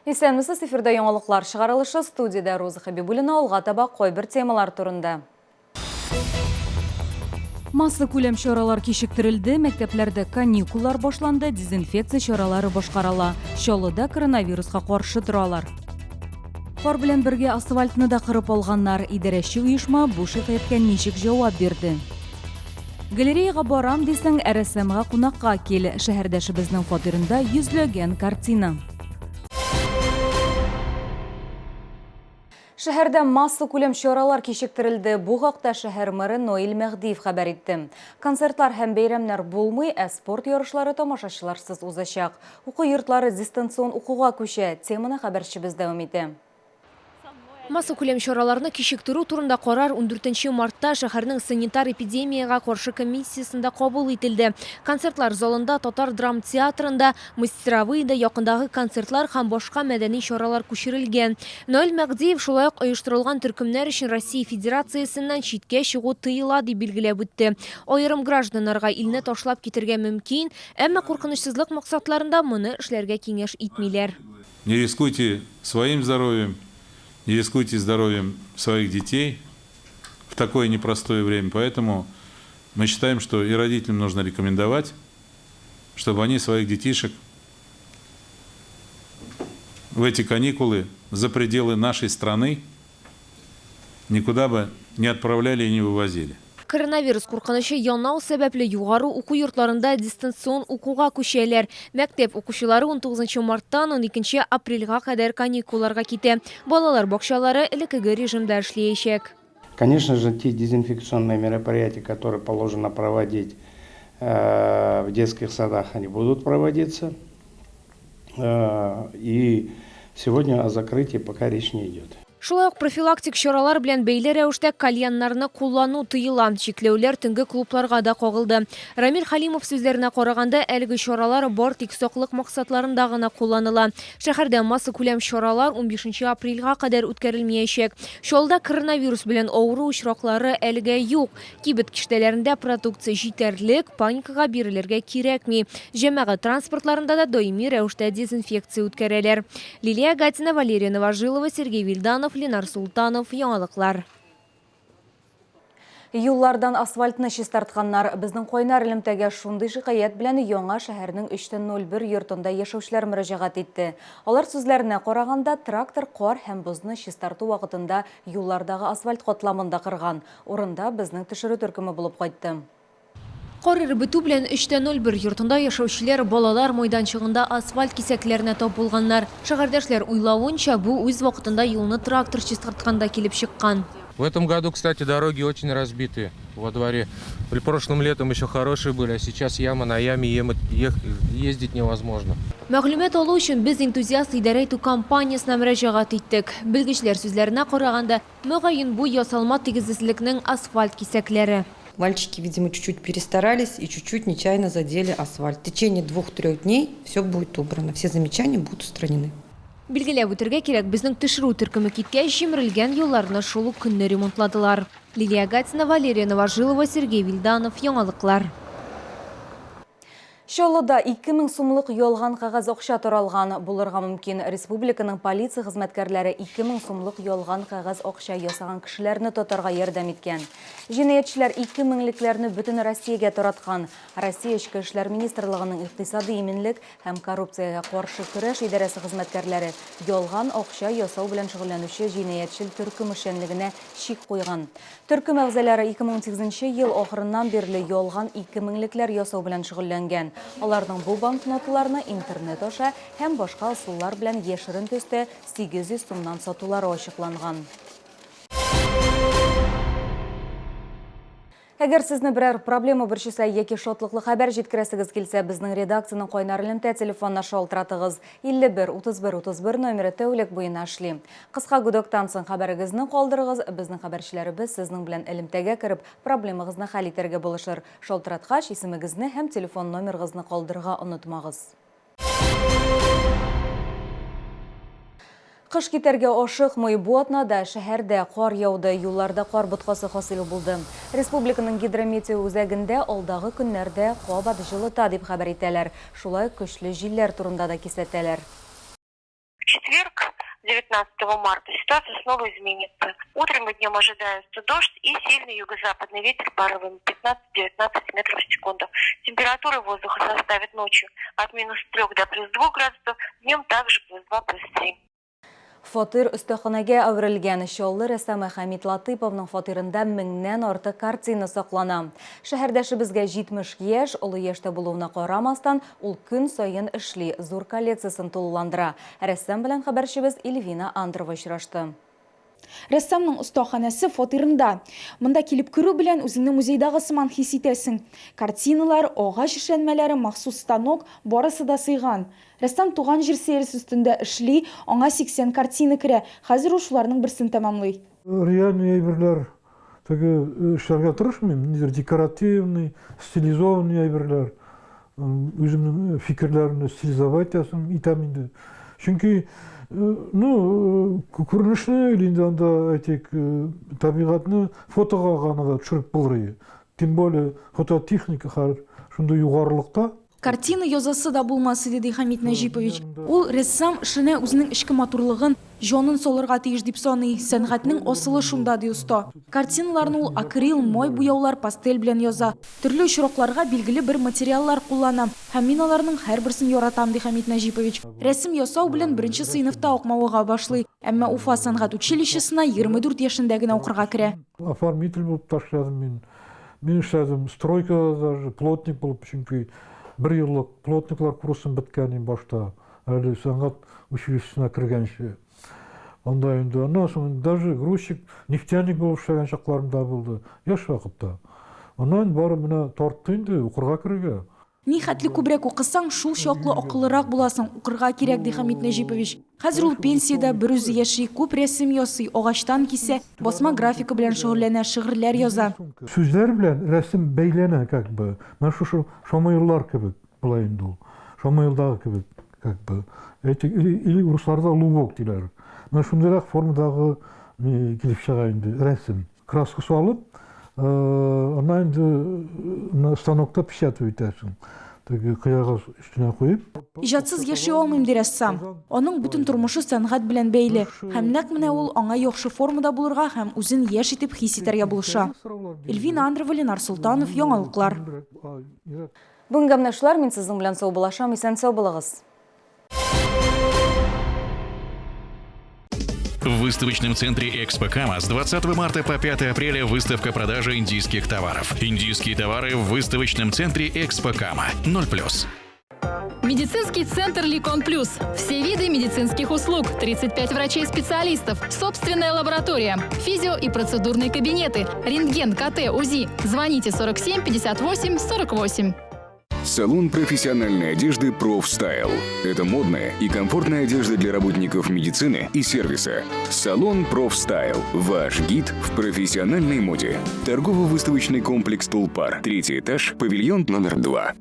Исәнмесез, эфирда яңалыклар чыгарылышы, студияда Роза Хабибуллина, алга таба койбір темалар турында. Масса күләм чаралар кичектирилди, мәктәпләрдә каникуллар башланды, дезинфекция чаралары башкарыла. Чаллыда коронавируска каршы торалар. Кар белән бергә асфальтны да кырып алганнар. Идарәче оешма бу шикаятькә ничек җавап бирде? Галереяга барам дисәң, РСМга кунакка кил. Шәһәрдәшебезнең фатирында йөзләгән картина. Шәһәрдә масса күләм чаралар кичектирилди. Бу хакта шәһәр мэры Ноил Мәгдиев хәбәр итте. Концертлар һәм бәйрәмнәр булмый, спорт ярышлары тамашачыларсыз узачак. Уку йортлары дистанцион укуга күчә. Теманы хәбәрчебез дәвам итә. Масса күләм чараларны кичектирү турында карар 14 мартта шәһәрнең санитар эпидемияга каршы комиссиясында кабул ителде. Концертлар залында, Татар драма театрында, мастеровыйда якындагы концертлар һәм башка мәдәни чаралар күчерелгән. Ноил Мәгдиев шулай ук оештырылган төркемнәр өчен Россия Федерациясеннән читкә чыгу тыела дип билгеләп үтте. Аерым гражданнарга илне ташлап китергә мөмкин, әмма куркынычсызлык максатларында моны эшләргә киңәш итмиләр. Не рискуйте своим здоровьем, не рискуйте здоровьем своих детей в такое непростое время. Поэтому мы считаем, что и родителям нужно рекомендовать, чтобы они своих детишек в эти каникулы за пределы нашей страны никуда бы не отправляли и не вывозили. Коронавирус куркынычы янау сәбәпле югары уку йортларында дистанцион укуга күчәләр. Мәктәп укучылары 19 марттан 12 апрельгә кадәр каникулларга китә. Балалар бакчалары элеккеге режимда эшләячәк. Конечно же, те дезинфекционные мероприятия, которые положено проводить в детских садах, они будут проводиться. И сегодня о закрытии пока речь не идет. Шулай ук профилактик чаралар белән бәйле рәвештә кальяннарны куллану тыела. Чикләүләр төнге клубларга да кагылды. Рамил Халимов сүзләренә караганда, әлеге чаралар бар тик саклык максатларында гына кулланыла. Шәһәрдә масса күләм чаралар 15 апрельгә кадәр үткәрелмәячәк. Чаллыда коронавирус белән авыру очраклары әлегә юк. Кибет киштәләрендә продукция җитәрлек, паникага бирелергә кирәкми. Җәмәгать транспортларында да даими рәвештә дезинфекция үткәрәләр. Лилия Гатина, Валерия Новожилова, Сергей Вильданов, Ленар Султанов, яңалыклар. Юллардан асфальтны чистартканнар. Безнең Койнар элемтәгә шундый шикаят белән яңа шәһәрнең 3/01 йортында яшәүчеләр мөрәҗәгать итте. Алар сүзләренә караганда, трактор кар һәм бозны чистарту вакытында юллардагы асфальт катламын да кырган. Урында безнең төшерү төркеме булып кайтты. Кар эрбетү белән 3/01 йортында яшәүчеләр балалар майданчыгында асфальт кисәкләренә тап булганнар. Шәһәрдәшләр уйлавынча, бу үз вакытында юлны трактор чистартканда килеп чыккан. В этом году, кстати, дороги очень разбиты во дворе. Прошлым летом еще хорошие были, а сейчас яма на яме, ездить невозможно. Мәгълүмат алу өчен без энтузиаст идарә итү компаниясына мөрәҗәгать иттек. Белгечләр сүзләренә караганда, мөгаен бу ясалма тигезсезлекнең асфальт кисәкләре. Мальчики, видимо, чуть-чуть перестарались и чуть-чуть нечаянно задели асфальт. В течение 2-3 дней все будет убрано, все замечания будут устранены. Билгеләп үтәргә кирәк, безнең төшерү төркеме киткәч, җимерелгән юлларны шул ук көнне ремонтладылар. Лилия Гатина, Валерия Новожилова, Сергей Вильданов, яңалыклар. Чаллыда 2000 сумлык ялган кагаз акча таралган. Булырга мөмкин. Республиканың полиция хезмәткәрләре 2000 сумлык ялган кагаз акча ясаган кешеләрне тотарга ярдәм иткән. Җинаятьчеләр 2000-лекләрне бөтен Россиягә тараткан. Россия Эчке эшләр министрлыгының икътисади иминлек һәм коррупциягә каршы көрәш идарәсе хезмәткәрләре ялган акча ясау белән шөгыльләнүче җинаятьчел төркем эшчәнлегенә чик куйган. Төркем әгъзалары 2018 ел ахырыннан бирле ялган 2000-лекләр ясау белән шөгыльләнгән. Аларның бу банкноталарны интернет аша һәм башка ысуллар белән яшерен төстә 800 сумнан сатулары ачыкланган. Әгәр сезне берәр проблема борчыса яки шатлыклы хәбәр җиткерәсегез килсә, безнең редакциянең Койнар элемтә телефонына шалтыратыгыз. 51-31-31 номеры тәүлек буена эшли. Кыска гудоктан соң хәбәрегезне калдырыгыз. Безнең хәбәрчеләребез сезнең белән элемтәгә кереп, проблемагызны хәл итәргә булышыр. Шалтыраткач исемегезне һәм телефон номерыгызны калдырырга онытмагыз. Кыш китәргә ашыкмый, бу атнада шәһәрдә кар яуды, юлларда кар боткасы хасил булды. Республиканың гидрометео үзәгендә алдагы көннәрдә кабат җылыта дип хәбәр итәләр. Шулай көчле җилләр турында да кисәтәләр. четверг, 19 марта, ситуация снова изменится. Утром и днем ожидается дождь и сильный юго-западный ветер порывами 15-19 метров в секунду. Температура воздуха составит ночью от -3 до +2 градусов, днем также +2, +3. Фатир өстәханәгә әверелгән шуллы рәссам Хамит Латыйповның фатирында 1000-нән артык картина саклана. Шәһәрдәшебезгә 70 яшь, олы яшьтә булуына карамастан, ул көн саен эшли, зур коллекциясын тулыландыра. Рәссам белән хәбәрчебез Эльвина Андрова очрашты. Рәссамның остаханәсе фатирында. Монда килеп керү белән үзеңне музейдагы сыман хис итәсең. Картиналар, агач эшләнмәләре, махсус станок, барысы да сыйган. Рәссам туган җир сериясе өстендә эшли, аңа 80 картина керә. Хәзер ул шуларның берсен тәмамлый. Реальный әйберләр, теге эшләргә тырышмыйм, нидер декоративный, стилизованный әйберләр. Үземнең фикерләрне стилизовать итәм инде. Чөнки күренешне или анда әйтик, табигатьне фотога гына да төшереп булрый. Тем более фототехника хәзер шундый югарылыкта. Картина язасы да булмасы, диде Хамит Нәҗипович. Ул рәссам эшенә үзенең эчке матурлыгын, җанын салырга тиеш дип саный. Сәнгатьнең асылы шунда ди уста. Картиналарны ул акрил, май буяулар, пастель белән яза. Төрле очракларга билгеле бер материаллар куллана. Һәм мин аларның һәрберсен яратам, ди Хамит Нәҗипович. Рәсем ясау белән беренче сыйныфта укмавыга башлый. Әмма Уфа сәнгать училищесына 24 яшендә генә укырга керә. Оформитель булып ташладым мин. Мин эшләдем стройкада даже, плотник булып, чөнки 1 еллык плотниклар курсын беткән башта. Әле сәнгать училищесына кергәнче. Анда инде, аннан соң даже грузчик, нефтяник булып эшләгән чакларым да булды. Яшь вакытта. Аннан бары менә тартты инде укырга керергә. Ни хәтле күбрәк укысаң, шул чаклы акыллырак буласың, укырга кирәк, ди Хамит Нәҗипович. Хәзер ул пенсиядә, бер үзе яши, күп рәсем ясый, агачтан кисә, басма графика белән шөгыльләнә, шигырьләр яза. Сүзләр белән рәсем бәйләнә, как бы. Менә шу Шамаиллар кебек булай инде ул. Шамаилдагы кебек, как бы. Или русларда лубок диләр. Менә шундыйрак формадагы килеп чыга инде рәсем. Краска салып, аннан инде станокта печатать итәсең. Теге кыягыз өстенә куеп. Иҗатсыз яши алмыйм, ди рәссам. Аның бөтен тормышы сәнгать белән бәйле. Һәм нәкъ менә ул аңа яхшы формада булырга һәм үзен яшь итеп хис итәргә булыша. Эльвина Андрова, Ленар Султанов, Яңалыклар. Бүгенге менә шулар, мин сезнең белән сау булашам, исән сау булыгыз. В выставочном центре «Экспо-Кама» с 20 марта по 5 апреля выставка продажи индийских товаров. Индийские товары в выставочном центре «Экспо-Кама». 0+. Медицинский центр «Ликон Плюс». Все виды медицинских услуг, 35 врачей-специалистов, собственная лаборатория, физио- и процедурные кабинеты, рентген, КТ, УЗИ. Звоните 47 58 48. Салон профессиональной одежды «Профстайл». Это модная и комфортная одежда для работников медицины и сервиса. Салон «Профстайл». Ваш гид в профессиональной моде. Торгово-выставочный комплекс «Тулпар». 3-й этаж, павильон номер 2.